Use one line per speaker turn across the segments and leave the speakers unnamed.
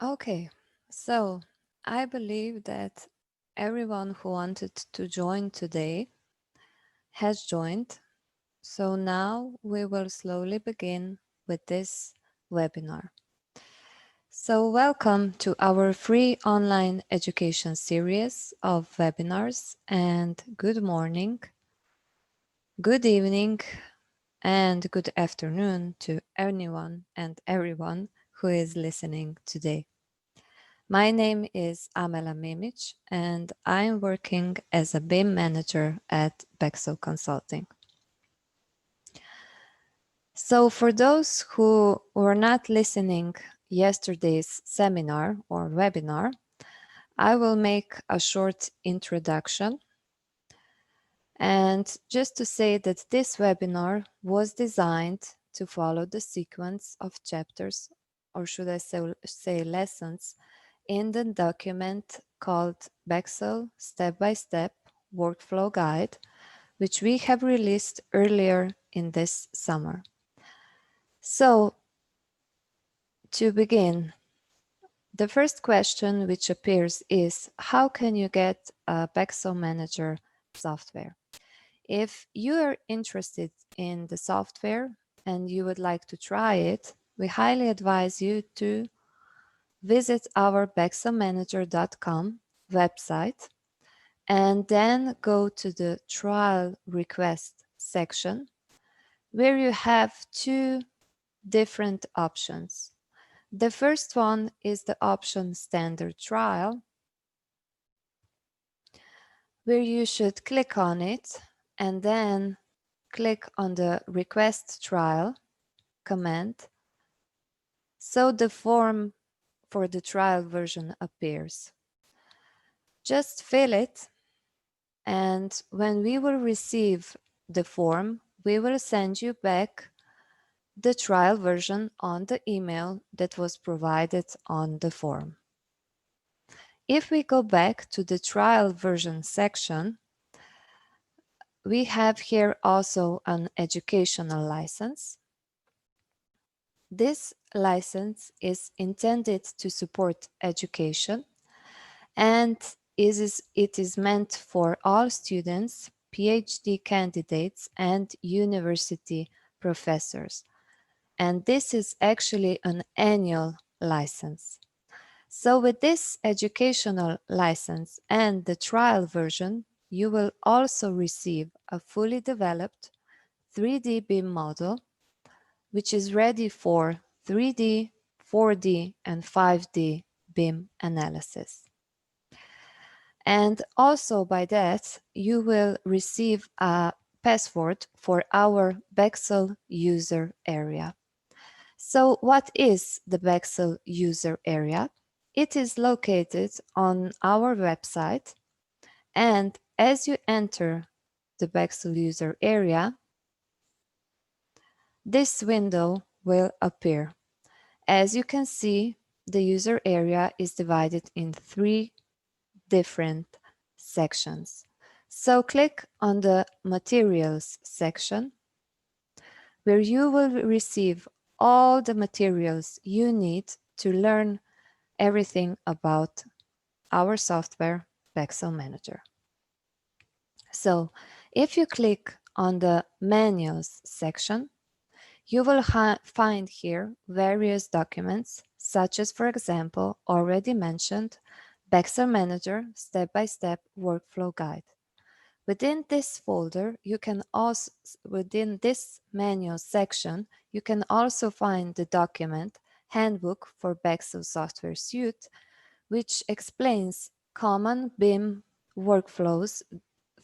Okay, so I believe that everyone who wanted to join today has joined. So now we will slowly begin with this webinar. So welcome to our free online education series of webinars, and good morning, good evening, and good afternoon to anyone and everyone who is listening today. My name is Amela Mimic, and I'm working as a BIM manager at Bexel Consulting. So for those who were not listening yesterday's seminar or webinar, I will make a short introduction. And just to say that this webinar was designed to follow the sequence of chapters, or should I say lessons, in the document called Bexel Step-by-Step Workflow Guide, which we have released earlier in this summer. So, to begin, the first question which appears is, how can you get a Bexel Manager software? If you are interested in the software and you would like to try it, we highly advise you to visit our bexelmanager.com website and then go to the trial request section where you have two different options. The first one is the option standard trial, where you should click on it and then click on the request trial command so the form for the trial version appears. Just fill it, and when we will receive the form, we will send you back the trial version on the email that was provided on the form. If we go back to the trial version section, we have here also an educational license. This license is intended to support education, and it is meant for all students, PhD candidates, and university professors. And this is actually an annual license. So with this educational license and the trial version, you will also receive a fully developed 3D BIM model, which is ready for 3D, 4D, and 5D BIM analysis. And also by that, you will receive a password for our Bexel user area. So what is the Bexel user area? It is located on our website, and as you enter the Bexel user area, this window will appear. As you can see, the user area is divided in three different sections. So click on the Materials section, where you will receive all the materials you need to learn everything about our software, Bexel Manager. So if you click on the Manuals section, you will find here various documents, such as, for example, already mentioned, Bexel Manager Step-by-Step Workflow Guide. Within this folder, you can also, within this manual section, you can also find the document Handbook for Bexel Software Suite, which explains common BIM workflows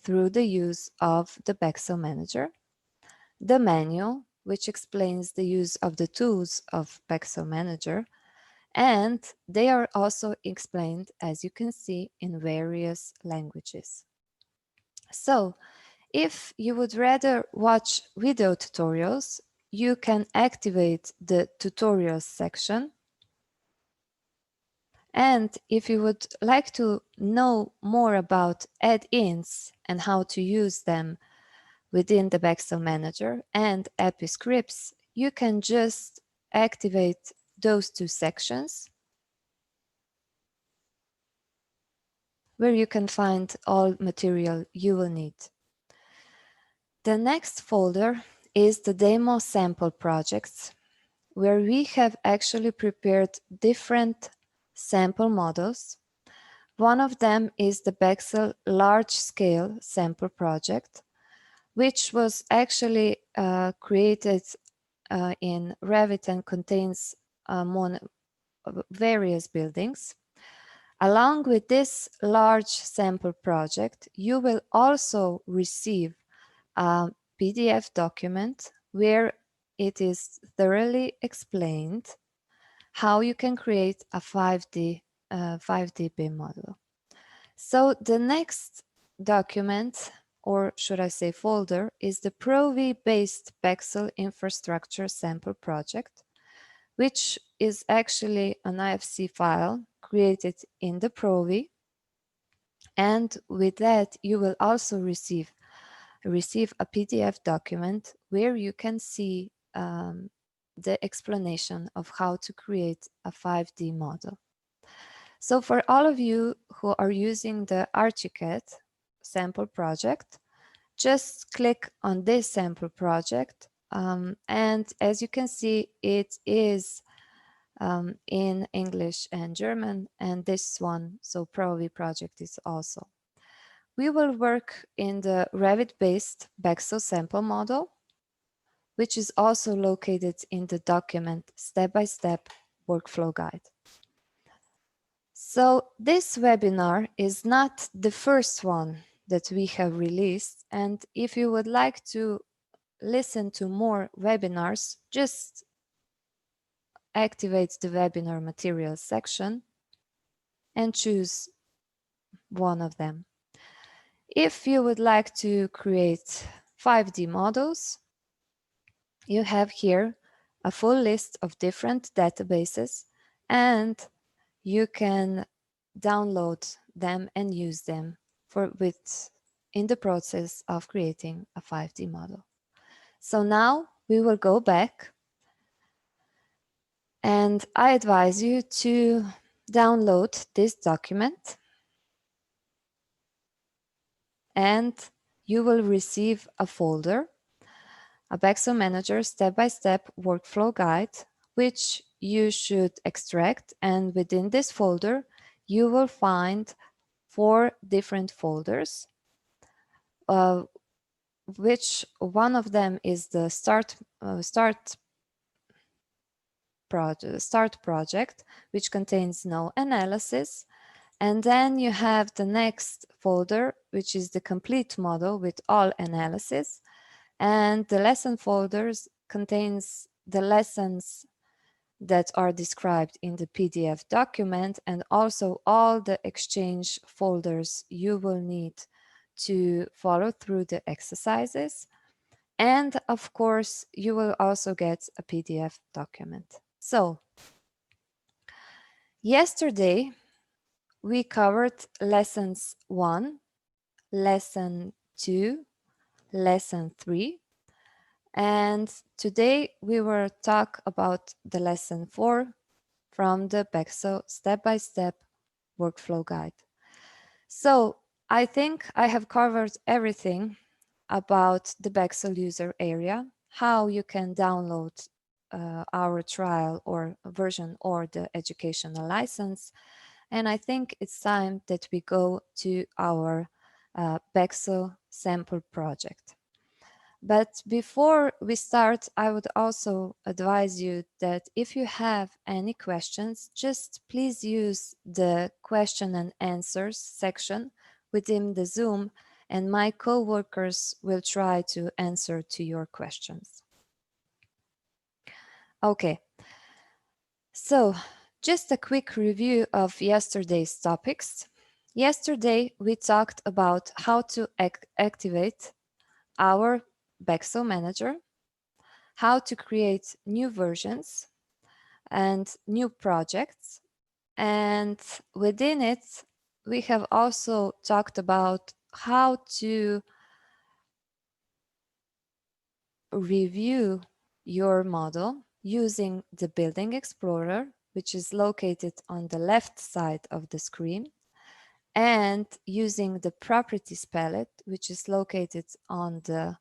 through the use of the Bexel Manager, the manual, which explains the use of the tools of Bexel Manager, and they are also explained, as you can see, in various languages. So, if you would rather watch video tutorials, you can activate the tutorials section. And if you would like to know more about add-ins and how to use them within the Bexel Manager and API scripts, you can just activate those two sections. where you can find all material you will need. The next folder is the demo sample projects, where we have actually prepared different sample models. One of them is the Bexel large-scale sample project, which was actually created in Revit and contains various buildings. Along with this large sample project, you will also receive a PDF document where it is thoroughly explained how you can create a 5D BIM model. So the next document, or should I say folder, is the Pro-V-based Bexel infrastructure sample project, which is actually an IFC file created in the Pro-V. And with that, you will also receive a PDF document where you can see the explanation of how to create a 5D model. So for all of you who are using the Archicad sample project, just click on this sample project. And as you can see, it is in English and German, and this one, so Pro-V project, is also. We will work in the Revit-based Bexel sample model, which is also located in the document step-by-step workflow guide. So this webinar is not the first one that we have released, and if you would like to listen to more webinars, just activate the webinar materials section and choose one of them. If you would like to create 5D models, you have here a full list of different databases, and you can download them and use them in the process of creating a 5D model. So now we will go back, and I advise you to download this document, and you will receive a folder, a Bexel Manager step-by-step workflow guide, which you should extract. And within this folder, you will find 4 different folders, which one of them is the start project, which contains no analysis. And then you have the next folder, which is the complete model with all analysis. And the lesson folders contains the lessons that are described in the PDF document, and also all the Exchange folders you will need to follow through the exercises. And of course, you will also get a PDF document. So, yesterday we covered lessons 1, lesson 2, lesson 3. And today we will talk about the lesson 4 from the Pexo step-by-step workflow guide. So I think I have covered everything about the Bexel user area, how you can download our trial or version or the educational license. And I think it's time that we go to our Bexel sample project. But before we start, I would also advise you that if you have any questions, just please use the question and answers section within the Zoom, and my co-workers will try to answer to your questions. Okay, so just a quick review of yesterday's topics. Yesterday, we talked about how to activate our Bexel Manager, how to create new versions and new projects. And within it, we have also talked about how to review your model using the Building Explorer, which is located on the left side of the screen. and using the properties palette, which is located on the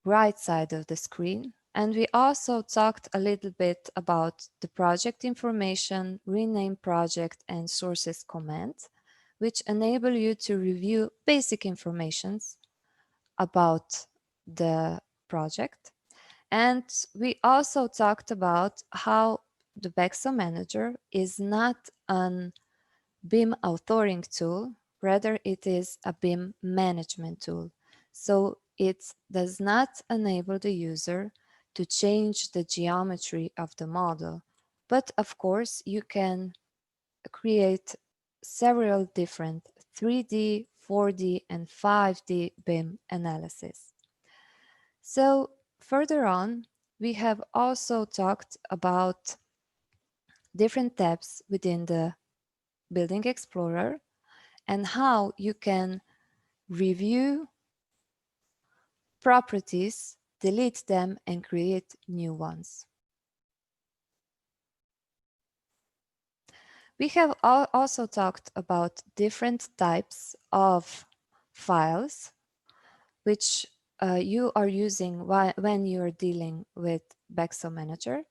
right side of the screen. And we also talked a little bit about the project information, rename project, and sources commands, which enable you to review basic informations about the project. And we also talked about how the Bexel Manager is not an BIM authoring tool, rather it is a BIM management tool. So it does not enable the user to change the geometry of the model. But of course, you can create several different 3D, 4D, and 5D BIM analysis. So further on, we have also talked about different tabs within the Building Explorer and how you can review properties, delete them, and create new ones. We have also talked about different types of files which you are using when you are dealing with Bexel Manager.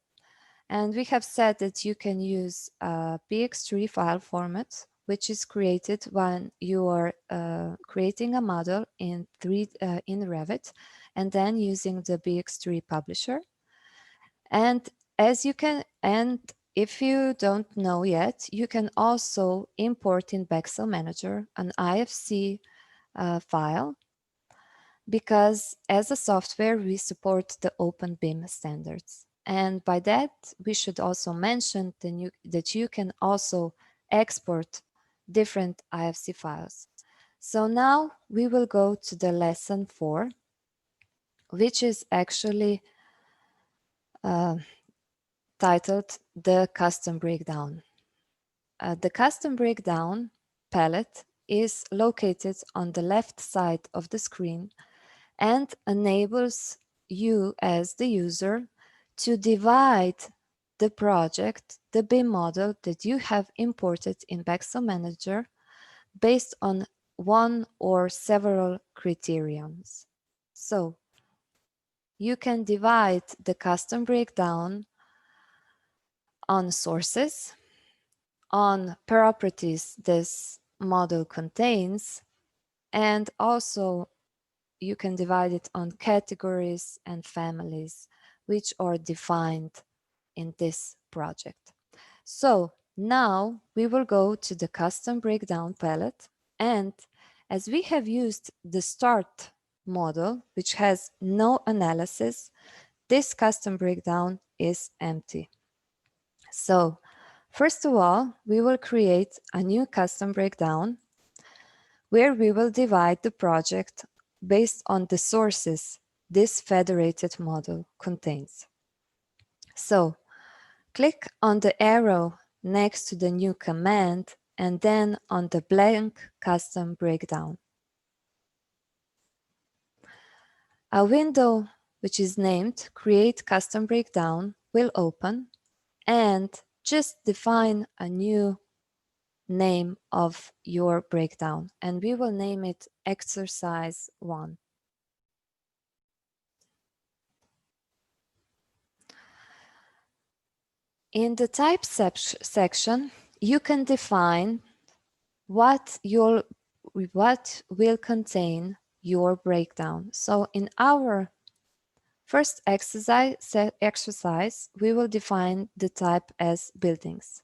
And we have said that you can use a Bxf file format, which is created when you are creating a model in Revit, and then using the Bxf publisher. And if you don't know yet, you can also import in Bexel Manager an IFC file, because as a software, we support the Open BIM standards. And by that, we should also mention that you can also export different IFC files. So now we will go to the lesson 4, which is actually titled The Custom Breakdown. The Custom Breakdown palette is located on the left side of the screen and enables you as the user to divide the project, the BIM model that you have imported in Bexel Manager based on one or several criterions. So you can divide the custom breakdown on sources, on properties this model contains, and also you can divide it on categories and families which are defined in this project. So now we will go to the custom breakdown palette, and as we have used the start model, which has no analysis, this custom breakdown is empty. So first of all, we will create a new custom breakdown where we will divide the project based on the sources this federated model contains. So click on the arrow next to the new command and then on the blank custom breakdown. A window which is named Create Custom Breakdown will open, and just define a new name of your breakdown, and we will name it Exercise 1. In the type section, you can define what will contain your breakdown. So in our first exercise, we will define the type as buildings.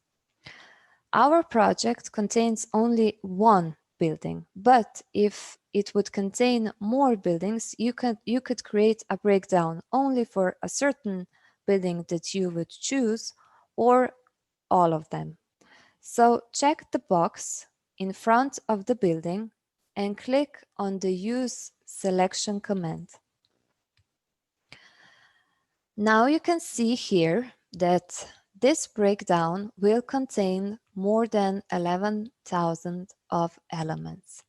Our project contains only one building, but if it would contain more buildings, you could create a breakdown only for a certain building that you would choose, or all of them. So check the box in front of the building and click on the Use Selection command. Now you can see here that this breakdown will contain more than 11,000 of elements.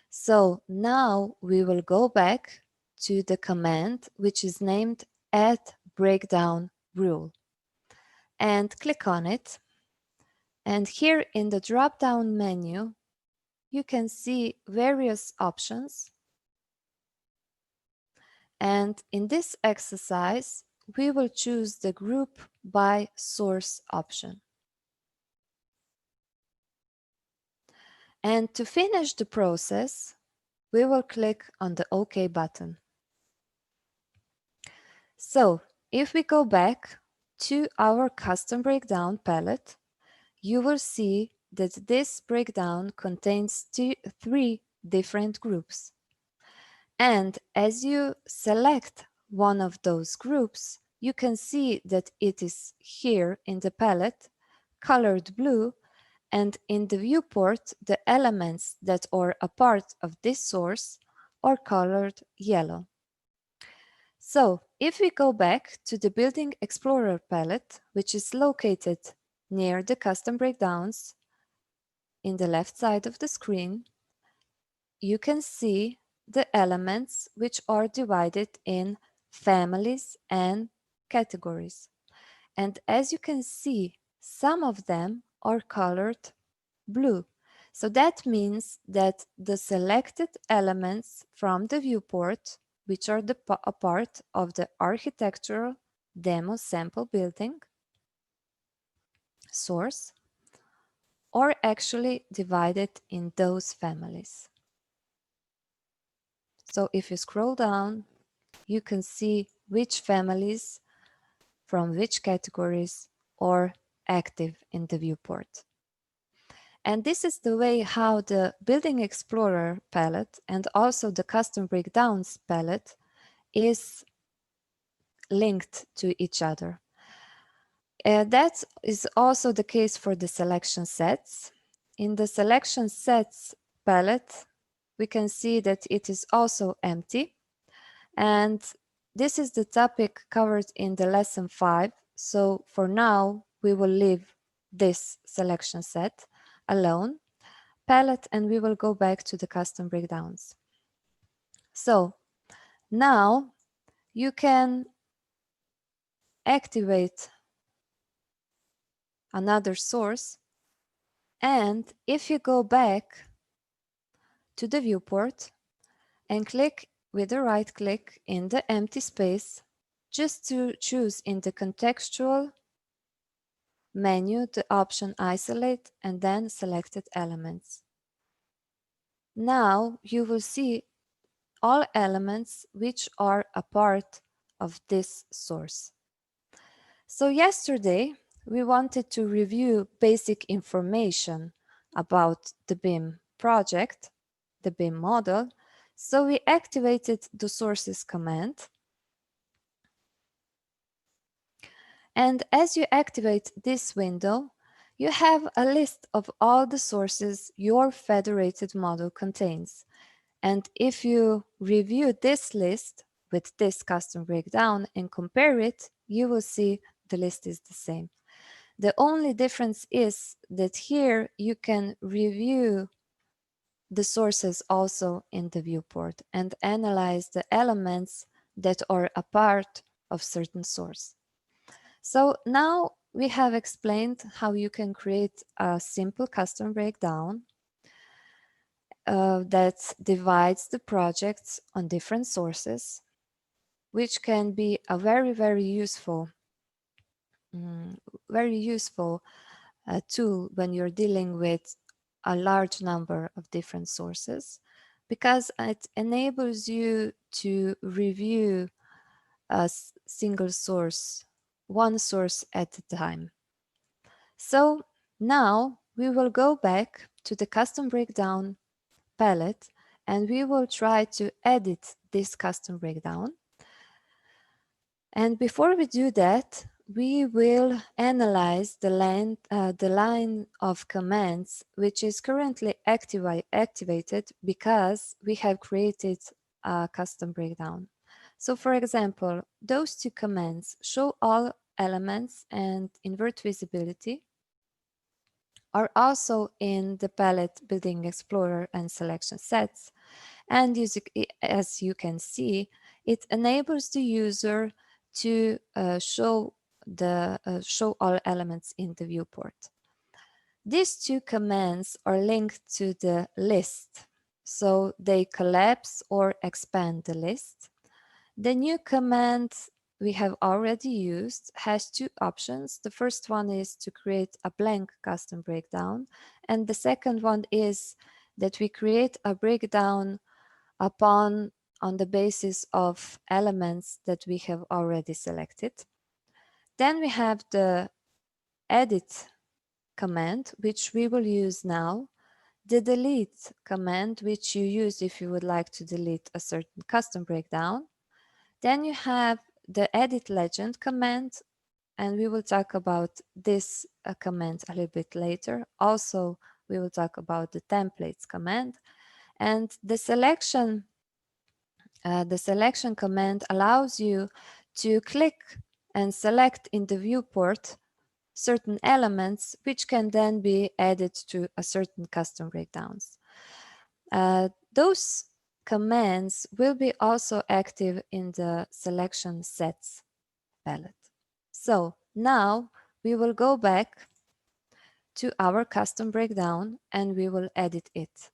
So now we will go back to the command which is named Add Breakdown Rule and click on it. And here in the drop-down menu, you can see various options. And in this exercise, we will choose the Group by Source option. And to finish the process, we will click on the OK button. So if we go back to our custom breakdown palette, you will see that this breakdown contains three different groups. And as you select one of those groups, you can see that it is here in the palette, colored blue, and in the viewport, the elements that are a part of this source are colored yellow. So if we go back to the Building Explorer palette, which is located near the custom breakdowns in the left side of the screen, you can see the elements which are divided in families and categories. And as you can see, some of them are colored blue. So that means that the selected elements from the viewport, which are a part of the architectural demo sample building source, are actually divided in those families. So if you scroll down, you can see which families from which categories are active in the viewport. And this is the way how the Building Explorer palette and also the Custom Breakdowns palette is linked to each other. That is also the case for the selection sets. In the selection sets palette, we can see that it is also empty. And this is the topic covered in the lesson 5. So for now, we will leave this selection set alone palette and we will go back to the custom breakdowns. So now you can activate another source, and if you go back to the viewport and click with a right click in the empty space, just to choose in the contextual menu the option isolate and then selected elements. Now you will see all elements which are a part of this source. So yesterday we wanted to review basic information about the BIM project, the BIM model. So we activated the sources command. And as you activate this window, you have a list of all the sources your federated model contains. And if you review this list with this custom breakdown and compare it, you will see the list is the same. The only difference is that here you can review the sources also in the viewport and analyze the elements that are a part of certain source. So now we have explained how you can create a simple custom breakdown that divides the projects on different sources, which can be a very useful tool when you're dealing with a large number of different sources, because it enables you to review a single source, one source at a time. So now we will go back to the custom breakdown palette and we will try to edit this custom breakdown. And before we do that, we will analyze the line of commands which is currently activated because we have created a custom breakdown. So for example, those two commands, show all elements and invert visibility, are also in the palette Building Explorer and selection sets. And as you can see, it enables the user to show all elements in the viewport. These two commands are linked to the list, so they collapse or expand the list. The new command we have already used has two options. The first one is to create a blank custom breakdown, and the second one is that we create a breakdown on the basis of elements that we have already selected. Then we have the edit command, which we will use now, the delete command, which you use if you would like to delete a certain custom breakdown. Then you have the edit legend command, and we will talk about this command a little bit later. Also, we will talk about the templates command, and the selection command allows you to click and select in the viewport certain elements which can then be added to a certain custom breakdowns. Those commands will be also active in the selection sets palette. So now we will go back to our custom breakdown and we will edit it.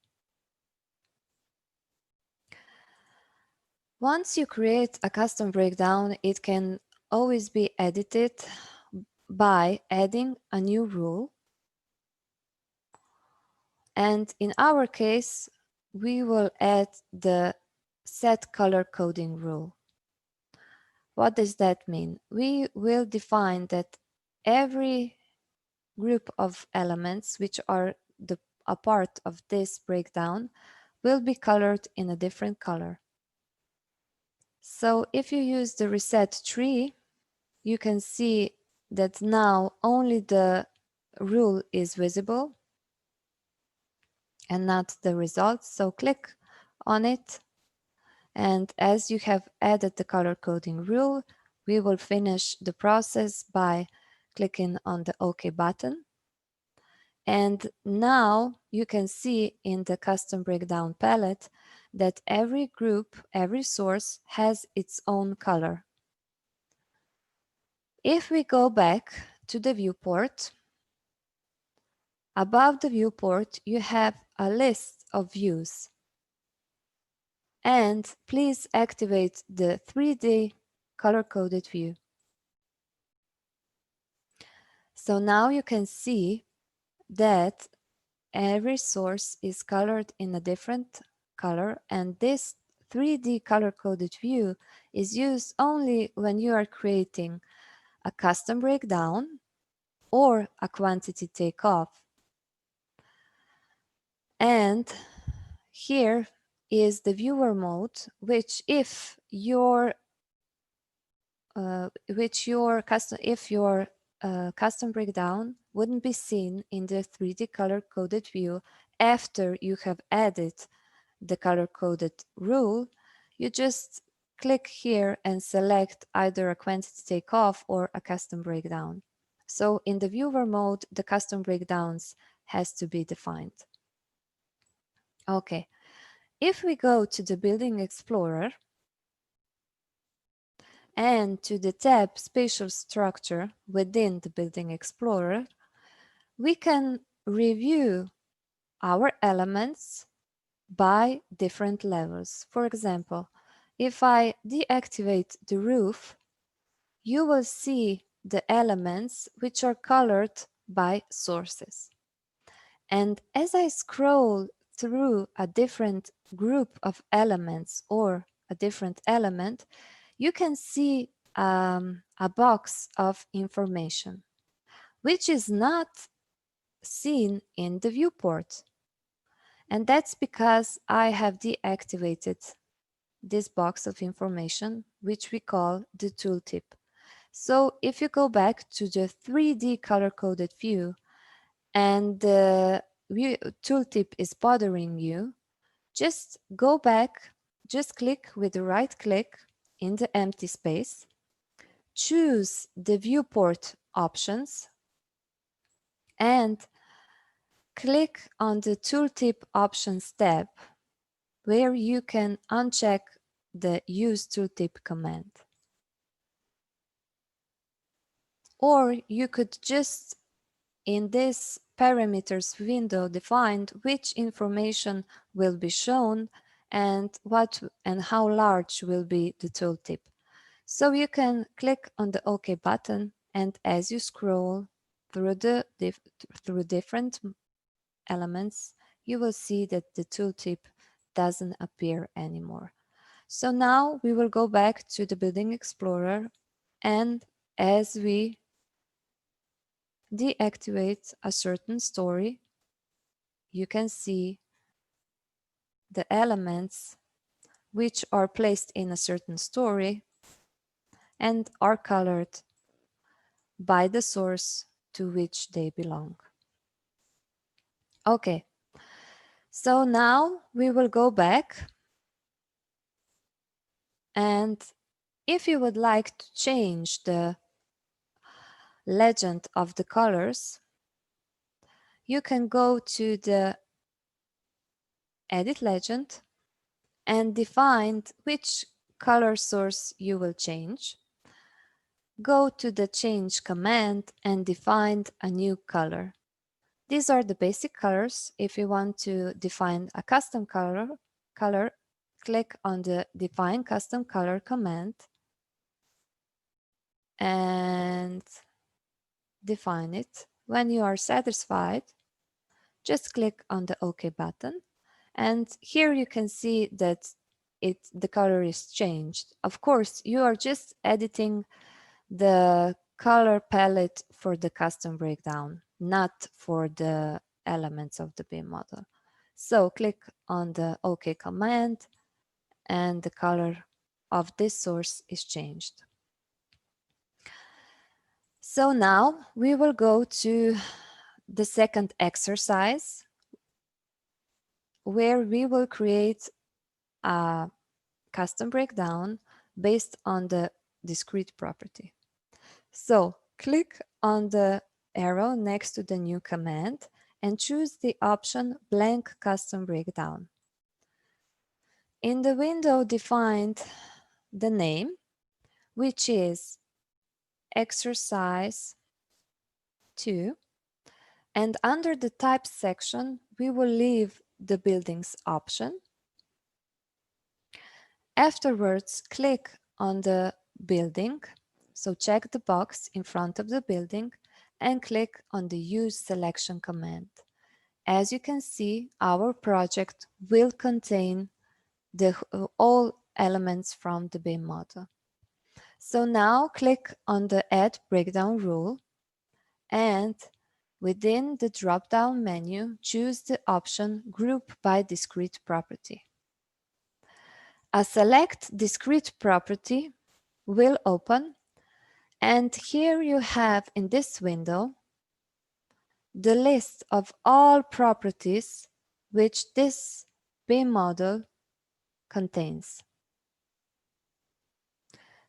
Once you create a custom breakdown, it can always be edited by adding a new rule. And in our case, we will add the set color coding rule. What does that mean? We will define that every group of elements which are a part of this breakdown will be colored in a different color. So if you use the reset tree, you can see that now only the rule is visible and not the results. So click on it, and as you have added the color coding rule, we will finish the process by clicking on the OK button. And now you can see in the custom breakdown palette that every group, every source has its own color. If we go back to the viewport, above the viewport you have a list of views. And please activate the 3D color-coded view. So now you can see that every source is colored in a different color, and this 3D color-coded view is used only when you are creating a custom breakdown or a quantity takeoff. And here is the viewer mode, which if your custom breakdown wouldn't be seen in the 3D color-coded view after you have added the color-coded rule, you just click here and select either a quantity takeoff or a custom breakdown. So in the viewer mode, the custom breakdowns has to be defined. Okay, if we go to the Building Explorer and to the tab Spatial Structure within the Building Explorer, we can review our elements by different levels. For example, if I deactivate the roof, you will see the elements which are colored by sources. And as I scroll through a different group of elements or a different element, you can see a box of information, which is not seen in the viewport. And that's because I have deactivated this box of information, which we call the tooltip. So if you go back to the 3D color-coded view and the tooltip is bothering you, just go back, just click with the right click in the empty space, choose the viewport options, and click on the tooltip options tab, where you can uncheck the use tooltip command. Or you could just, in this parameters window defined which information will be shown and what and how large will be the tooltip. So you can click on the OK button, and as you scroll through through different elements, you will see that the tooltip doesn't appear anymore. So now we will go back to the Building Explorer, and as we deactivate a certain story, you can see the elements which are placed in a certain story and are colored by the source to which they belong. Okay, so now we will go back, and if you would like to change the legend of the colors, you can go to the Edit Legend and define which color source you will change. Go to the Change command and define a new color. These are the basic colors. If you want to define a custom color, click on the Define Custom Color command and define it. When you are satisfied, just click on the OK button. And here you can see that the color is changed. Of course, you are just editing the color palette for the custom breakdown, not for the elements of the BIM model. So click on the OK command and the color of this source is changed. So now we will go to the second exercise where we will create a custom breakdown based on the discrete property. So click on the arrow next to the new command and choose the option Blank Custom Breakdown. In the window, define the name, which is Exercise 2, and under the Type section, we will leave the Buildings option. Afterwards, click on the building, so check the box in front of the building and click on the Use Selection command. As you can see, our project will contain all elements from the BIM model. So now click on the Add Breakdown rule and within the drop-down menu, choose the option Group by Discrete Property. A Select Discrete Property will open, and here you have in this window the list of all properties which this BIM model contains.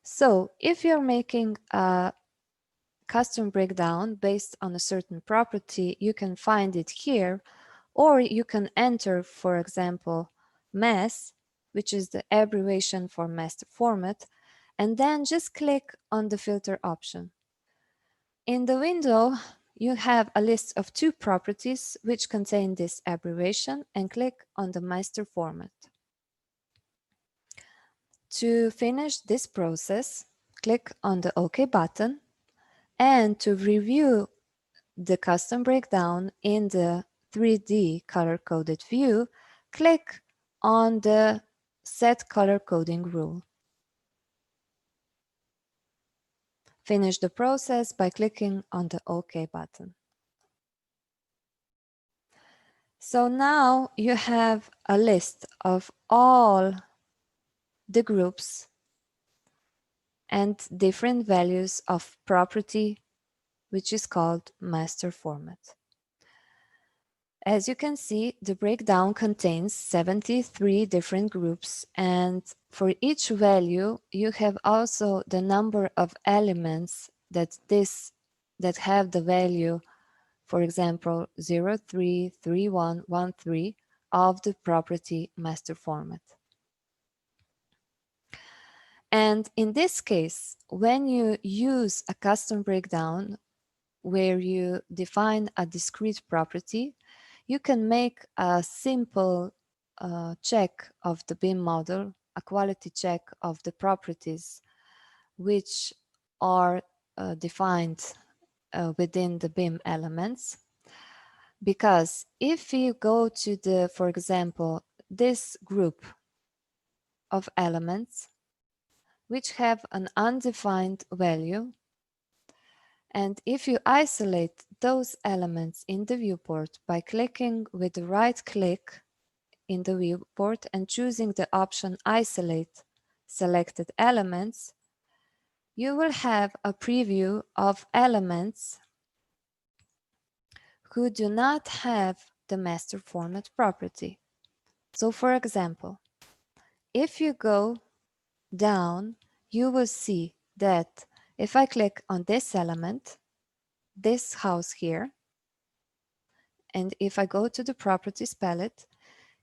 So if you're making a custom breakdown based on a certain property, you can find it here, or you can enter, for example, mass, which is the abbreviation for master format, and then just click on the filter option. In the window, you have a list of 2 properties which contain this abbreviation, and click on the master format. To finish this process, click on the OK button, and to review the custom breakdown in the 3D color-coded view, click on the Set Color Coding rule. Finish the process by clicking on the OK button. So now you have a list of all the groups and different values of property, which is called master format. As you can see, the breakdown contains 73 different groups, and for each value, you have also the number of elements that have the value, for example, 033113 of the property master format. And in this case, when you use a custom breakdown where you define a discrete property, you can make a simple check of the BIM model, a quality check of the properties which are defined within the BIM elements. Because if you go to the, for example, this group of elements which have an undefined value, and if you isolate those elements in the viewport by clicking with the right click in the viewport and choosing the option Isolate Selected Elements, you will have a preview of elements who do not have the master format property. So for example, if you go down, you will see that if I click on this element, this house here, and if I go to the properties palette,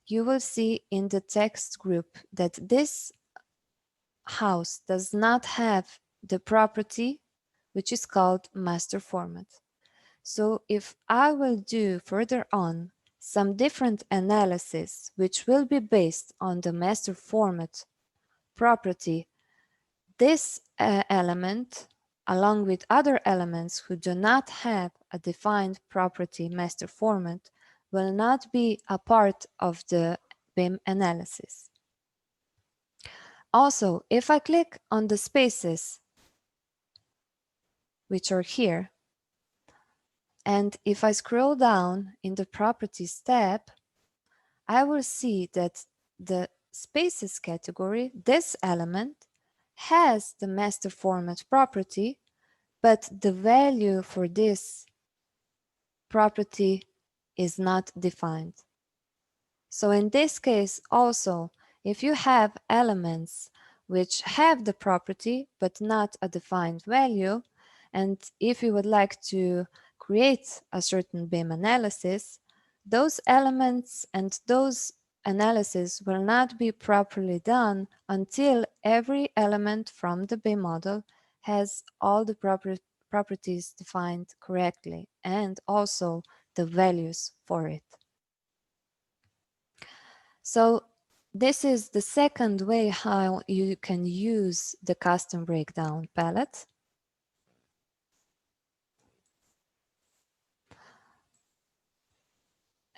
you will see in the text group that this house does not have the property which is called master format. So if I will do further on some different analysis which will be based on the master format property, this element, along with other elements who do not have a defined property master format, will not be a part of the BIM analysis. Also, if I click on the spaces, which are here, and if I scroll down in the Properties tab, I will see that the Spaces category, this element, has the master format property, but the value for this property is not defined. So in this case also, if you have elements which have the property but not a defined value, and if you would like to create a certain BIM analysis, those elements and those analysis will not be properly done until every element from the BIM model has all the properties defined correctly and also the values for it. So this is the second way how you can use the custom breakdown palette.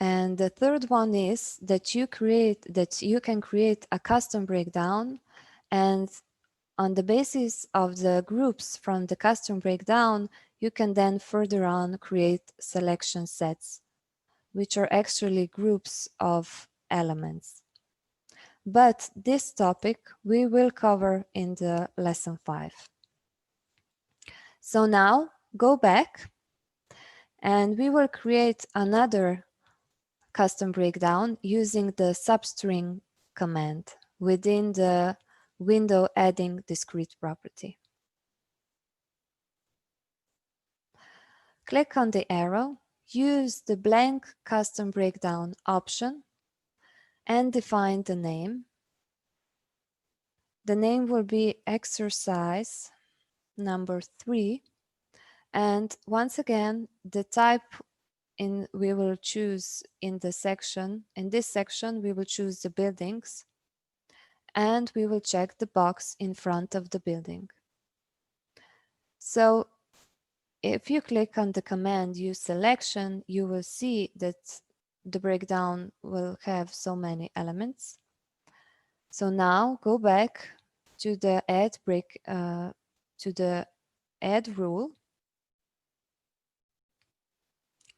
And the third one is that you can create a custom breakdown, and on the basis of the groups from the custom breakdown, you can then further on create selection sets, which are actually groups of elements. But this topic we will cover in the lesson 5. So now go back and we will create another custom breakdown using the substring command within the window adding discrete property. Click on the arrow, use the blank custom breakdown option and define the name. The name will be exercise number 3, and once again the type we will choose in this section we will choose the buildings, and we will check the box in front of the building. So if you click on the command use selection, you will see that the breakdown will have so many elements. So now go back to the add rule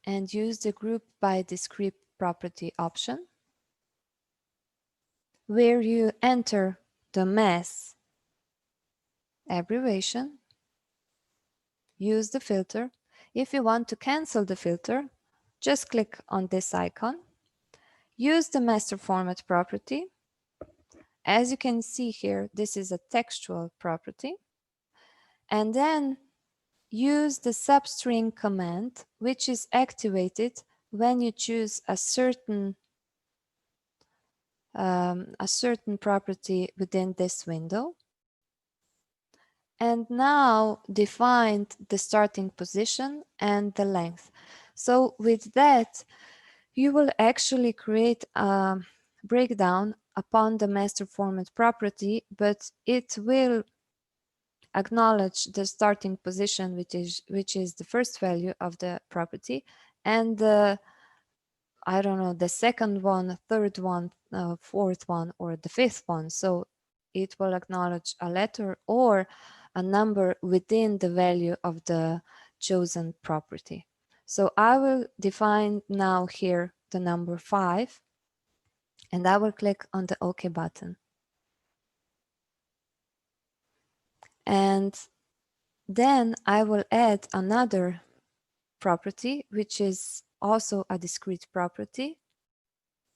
and use the group by discrete property option, where you enter the mass abbreviation, use the filter. If you want to cancel the filter, just click on this icon, use the master format property. As you can see here, this is a textual property, and then use the substring command, which is activated when you choose a certain property within this window. and now defined the starting position and the length. So with that, you will actually create a breakdown upon the master format property, but it will acknowledge the starting position, which is the first value of the property, and the, I don't know, the second one, third one, fourth one, or the fifth one. So it will acknowledge a letter or a number within the value of the chosen property. So I will define now here the number 5, and I will click on the OK button. And then I will add another property, which is also a discrete property.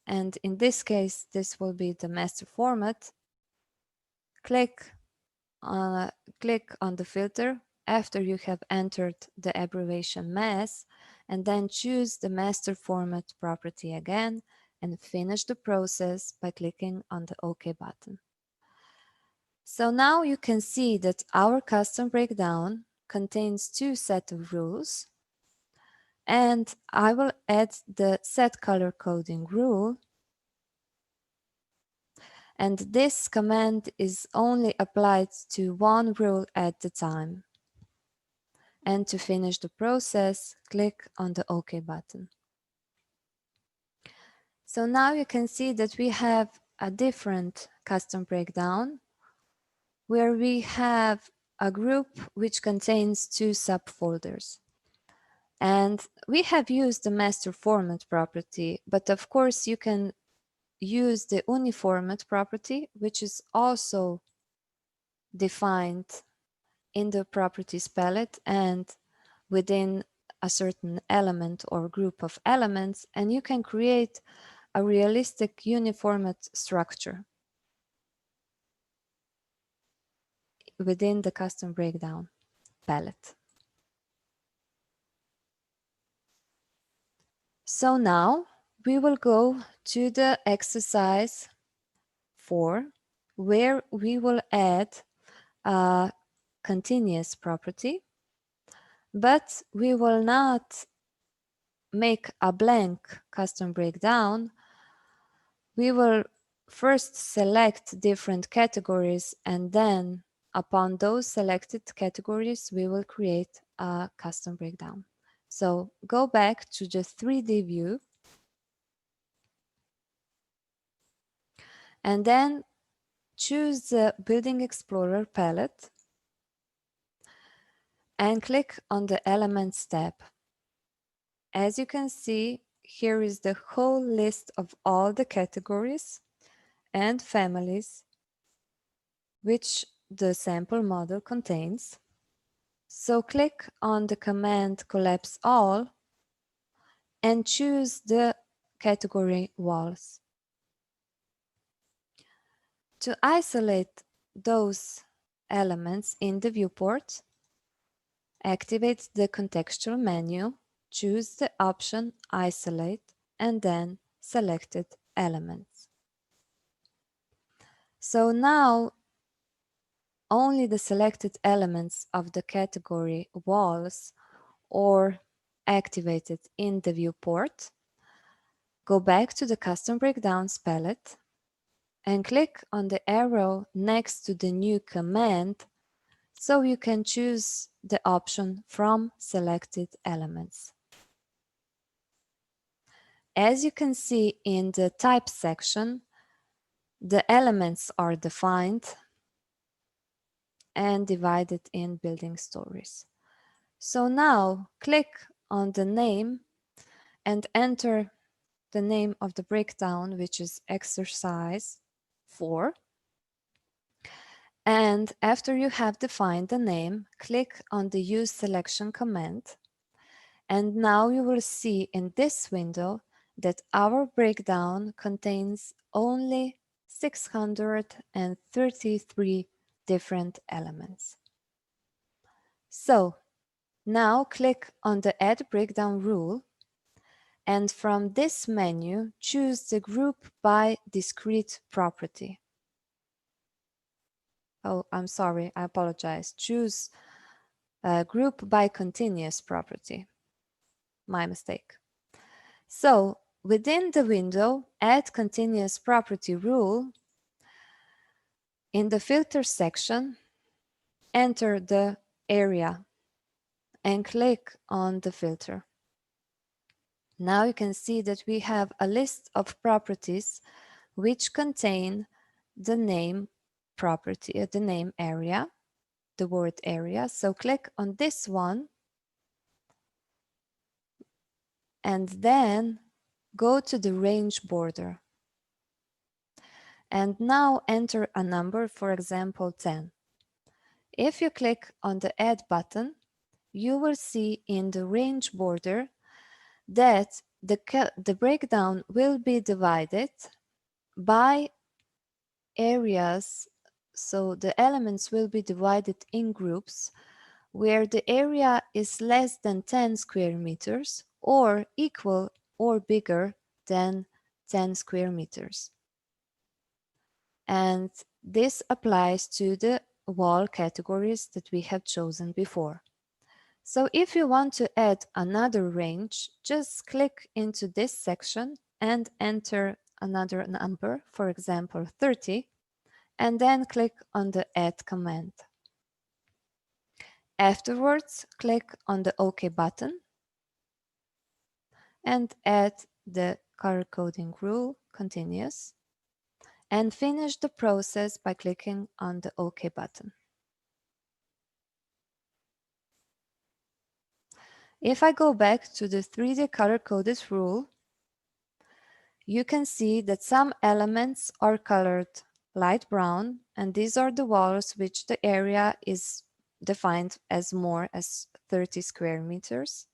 And in this case, this will be the master format. Click on the filter after you have entered the abbreviation mass, and then choose the master format property again and finish the process by clicking on the OK button. So now you can see that our custom breakdown contains 2 sets of rules, and I will add the set color coding rule. And this command is only applied to one rule at a time. And to finish the process, click on the OK button. So now you can see that we have a different custom breakdown where we have a group which contains 2 subfolders. And we have used the master format property, but of course you can use the uniformat property, which is also defined in the properties palette and within a certain element or group of elements, and you can create a realistic uniformat structure within the custom breakdown palette. So now we will go to the exercise 4, where we will add a continuous property, but we will not make a blank custom breakdown. We will first select different categories, and then upon those selected categories, we will create a custom breakdown. So go back to the 3D view, and then choose the Building Explorer palette and click on the Elements tab. As you can see, here is the whole list of all the categories and families which the sample model contains. So click on the command Collapse All and choose the category Walls. To isolate those elements in the viewport, activate the contextual menu, choose the option Isolate, and then Selected Elements. So now only the selected elements of the category Walls or activated in the viewport. Go back to the Custom Breakdowns palette and click on the arrow next to the new command so you can choose the option from selected elements. As you can see in the type section, the elements are defined and divided in building stories. So now click on the name and enter the name of the breakdown, which is exercise 4. And after you have defined the name, click on the Use Selection command. And now you will see in this window that our breakdown contains only 633 different elements. So now click on the Add Breakdown rule, and from this menu, choose the Group by Discrete property. Oh, I'm sorry, I apologize. Choose group by continuous property. My mistake. So within the window, add continuous property rule. In the filter section, enter the area and click on the filter. Now you can see that we have a list of properties which contain the name property, the name area, the word area. So click on this one and then go to the range border. And now enter a number, for example, 10. If you click on the Add button, you will see in the range border that the breakdown will be divided by areas. So the elements will be divided in groups where the area is less than 10 square meters or equal or bigger than 10 square meters. And this applies to the wall categories that we have chosen before. So if you want to add another range, just click into this section and enter another number, for example, 30, and then click on the Add command. Afterwards, click on the OK button and add the color coding rule, continuous, and finish the process by clicking on the OK button. If I go back to the 3D color-coded rule, you can see that some elements are colored light brown, and these are the walls which the area is defined as more as 30 square meters.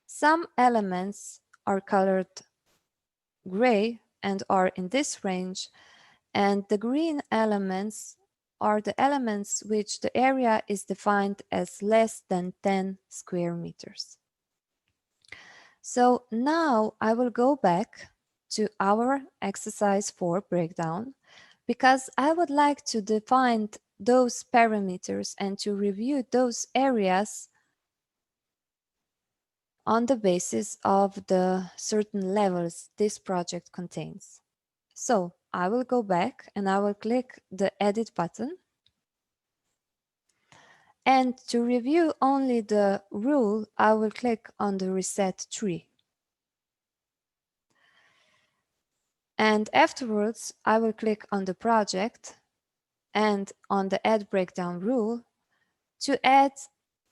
Some elements are colored gray and are in this range, and the green elements are the elements which the area is defined as less than 10 square meters. So now I will go back to our exercise 4 breakdown because I would like to define those parameters and to review those areas on the basis of the certain levels this project contains. So I will go back and I will click the Edit button. And to review only the rule, I will click on the Reset Tree. And afterwards, I will click on the project and on the Add Breakdown rule to add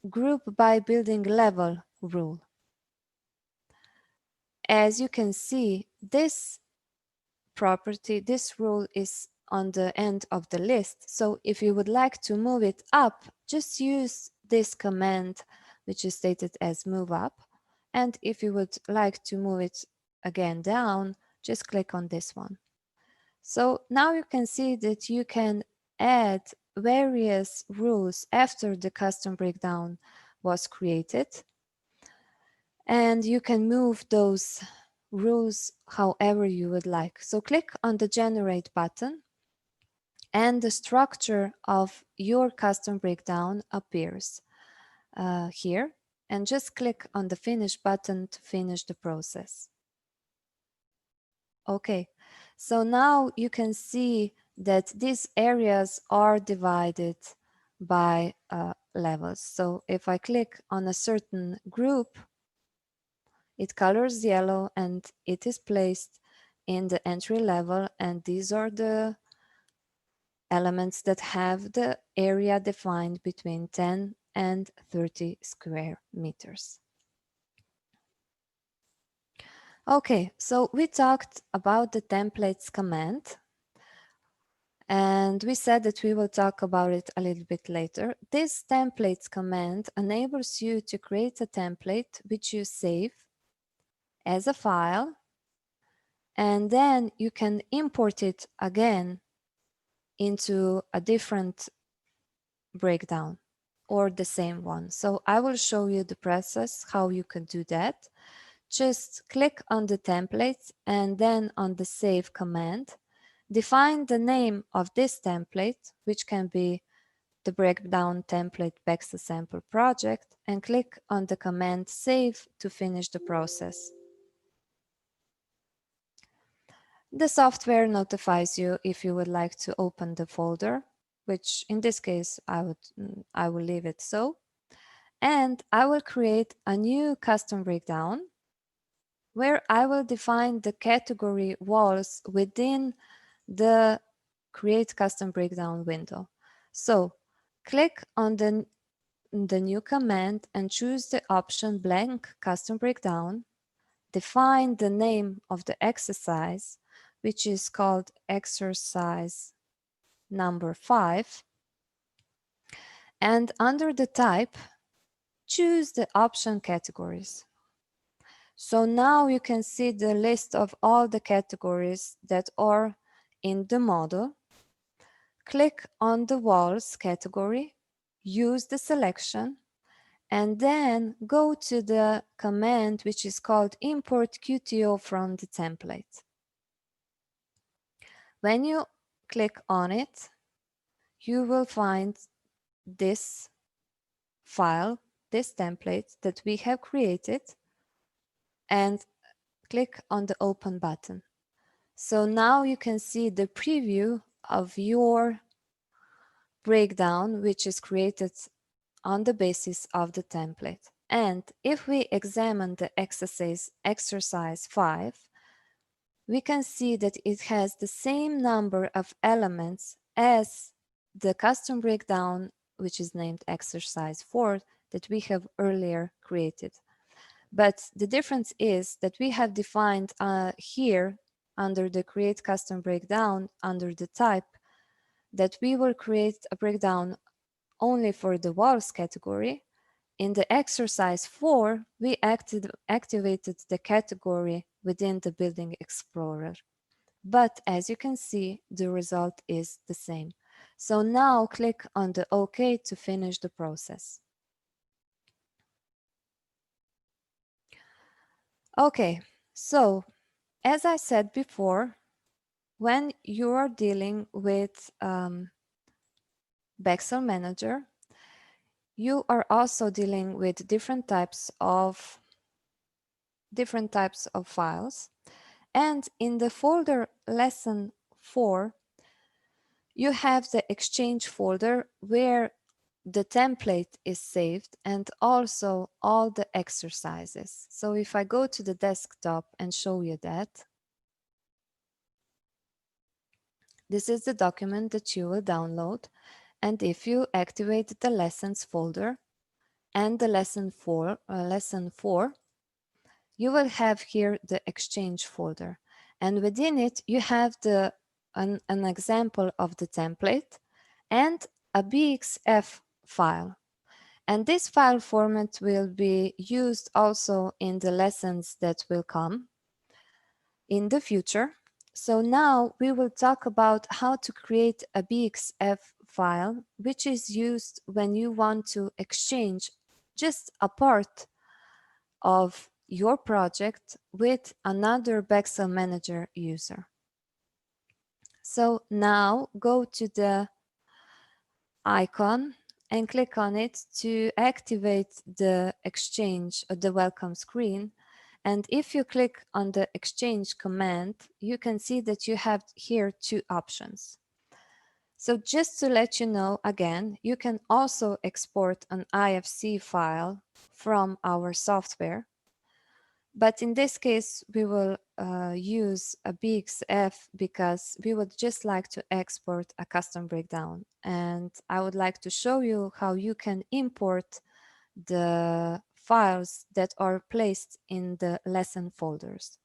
Group by Building Level rule. As you can see, this property, this rule is on the end of the list. So if you would like to move it up, just use this command, which is stated as move up. And if you would like to move it again down, just click on this one. So now you can see that you can add various rules after the custom breakdown was created. And you can move those rules however you would like. So click on the Generate button and the structure of your custom breakdown appears here. And just click on the Finish button to finish the process. Okay, so now you can see that these areas are divided by levels. So if I click on a certain group, it colors yellow and it is placed in the entry level, and these are the elements that have the area defined between 10 and 30 square meters. Okay, so we talked about the templates command, and we said that we will talk about it a little bit later. This templates command enables you to create a template which you save as a file, and then you can import it again into a different breakdown or the same one. So I will show you the process how you can do that. Just click on the template and then on the save command, define the name of this template, which can be the breakdown template Bexel sample project, and click on the command Save to finish the process. The software notifies you if you would like to open the folder, which in this case I will leave it so. And I will create a new custom breakdown where I will define the category walls within the Create Custom Breakdown window. So click on the new command and choose the option Blank Custom Breakdown. Define the name of the exercise, which is called exercise number 5. And under the type, choose the option categories. So now you can see the list of all the categories that are in the model. Click on the walls category, use the selection, and then go to the command which is called import QTO from the template. When you click on it, you will find this file, this template that we have created, and click on the open button. So now you can see the preview of your breakdown, which is created on the basis of the template. And if we examine the exercise 5, we can see that it has the same number of elements as the custom breakdown, which is named exercise 4, that we have earlier created. But the difference is that we have defined here under the create custom breakdown, under the type, that we will create a breakdown only for the walls category. In the exercise 4, we activated the category within the Building Explorer. But as you can see, the result is the same. So now click on the OK to finish the process. Okay, so as I said before, when you are dealing with Bexel Manager, you are also dealing with different types of files. And in the folder lesson 4, you have the Exchange folder where the template is saved and also all the exercises. So if I go to the desktop and show you that, this is the document that you will download. And if you activate the lessons folder and the lesson 4, you will have here the Exchange folder. And within it, you have an example of the template and a Bxf file. And this file format will be used also in the lessons that will come in the future. So now we will talk about how to create a Bxf file, which is used when you want to exchange just a part of your project with another Bexel Manager user. So now go to the icon and click on it to activate the Exchange or the welcome screen. And if you click on the Exchange command, you can see that you have here 2 options. So just to let you know again, you can also export an IFC file from our software. But in this case, we will use a Bxf because we would just like to export a custom breakdown. And I would like to show you how you can import the files that are placed in the lesson folders.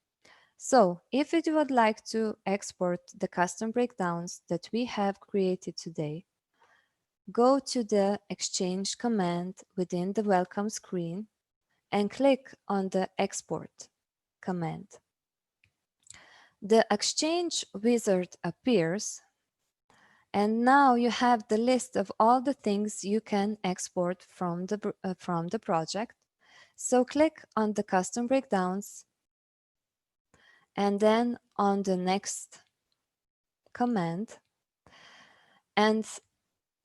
So if you would like to export the custom breakdowns that we have created today, go to the Exchange command within the welcome screen and click on the Export command. The Exchange wizard appears, and now you have the list of all the things you can export from the project. So click on the custom breakdowns and then on the next command. And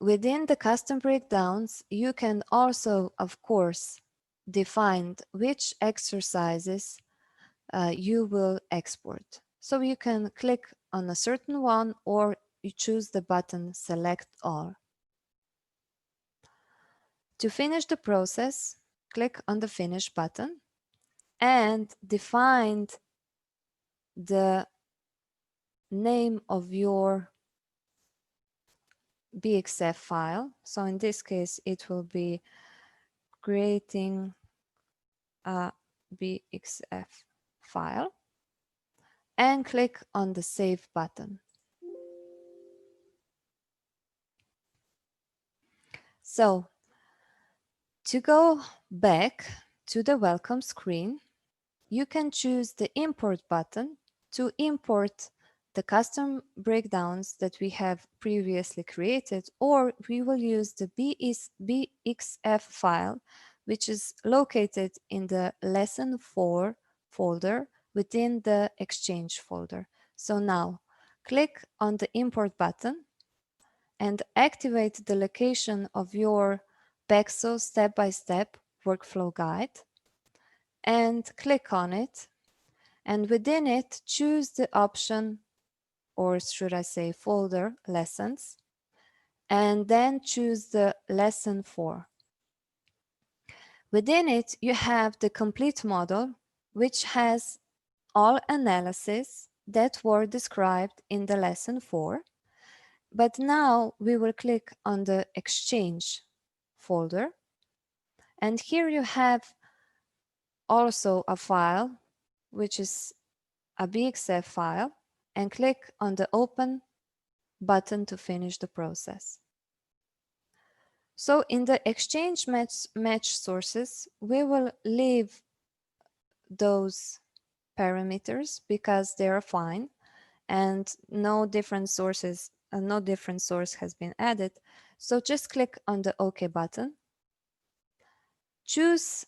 within the custom breakdowns, you can also, of course, define which exercises you will export. So you can click on a certain one or you choose the button Select All. To finish the process, click on the Finish button and define the name of your Bxf file. So in this case, it will be creating a Bxf file and click on the Save button. So to go back to the welcome screen, you can choose the Import button to import the custom breakdowns that we have previously created, or we will use the Bxf file, which is located in the Lesson 4 folder within the Exchange folder. So now, click on the Import button and activate the location of your Pexo step-by-step workflow guide and click on it. And within it, choose the option, or should I say folder, lessons, and then choose the lesson 4. Within it, you have the complete model, which has all analysis that were described in the lesson 4. But now we will click on the Exchange folder. And here you have also a file, which is a Bxf file, and click on the Open button to finish the process. So in the Exchange match sources, we will leave those parameters because they are fine and no different source has been added. So just click on the OK button. Choose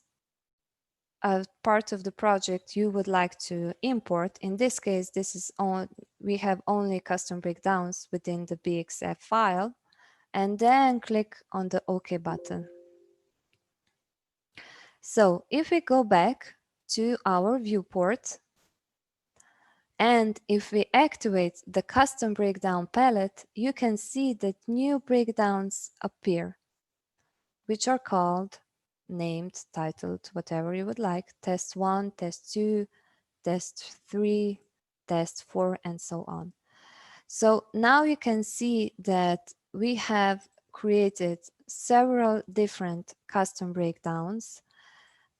a part of the project you would like to import. In this case, we have only custom breakdowns within the Bxf file, and then click on the OK button. So if we go back to our viewport, and if we activate the custom breakdown palette, you can see that new breakdowns appear, which are called, named, titled, whatever you would like, test 1, test 2, test 3, test 4, and so on. So now you can see that we have created several different custom breakdowns.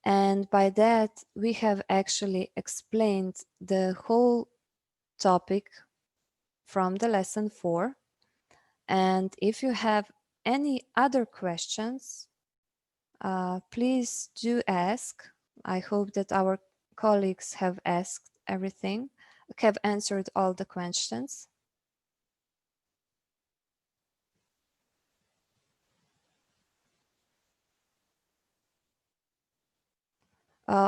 And by that, we have actually explained the whole topic from the lesson 4. And if you have any other questions, please do ask. I hope that our colleagues have asked everything, have answered all the questions.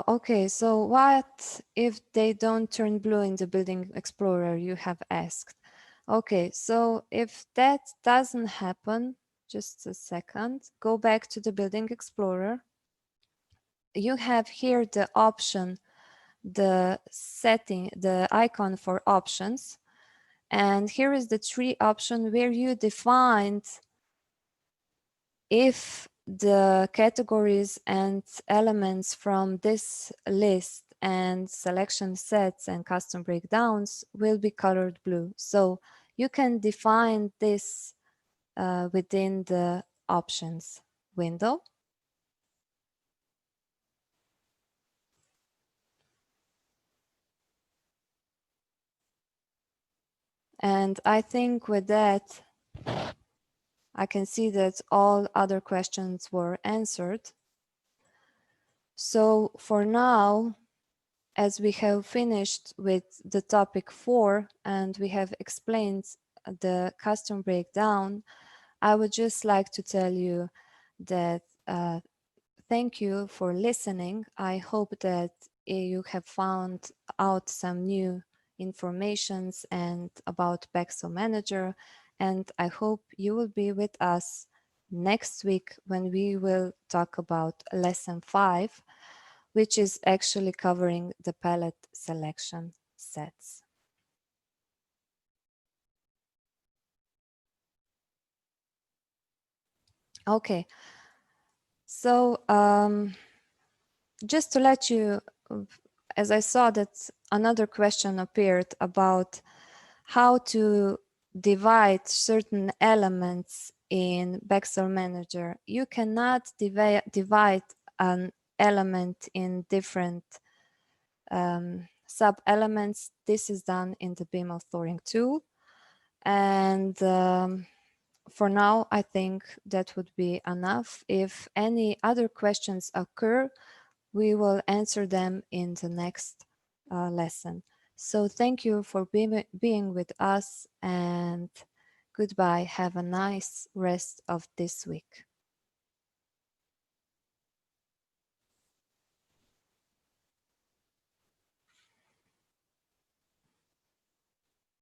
Okay, so what if they don't turn blue in the Building Explorer, you have asked. Okay, so if that doesn't happen, just a second, go back to the Building Explorer. You have here the option, the setting, the icon for options. And here is the tree option where you defined if the categories and elements from this list and selection sets and custom breakdowns will be colored blue. So you can define this within the options window. And I think with that, I can see that all other questions were answered. So for now, as we have finished with the topic 4 and we have explained the custom breakdown, I would just like to tell you that thank you for listening. I hope that you have found out some new informations and about Pexo Manager. And I hope you will be with us next week when we will talk about lesson 5, which is actually covering the palette selection sets. Okay, so just to let you, as I saw that another question appeared about how to divide certain elements in Bexel Manager. You cannot divide an element in different sub-elements. This is done in the beam authoring tool. And for now, I think that would be enough. If any other questions occur, we will answer them in the next lesson. So thank you for being with us, and goodbye. Have a nice rest of this week.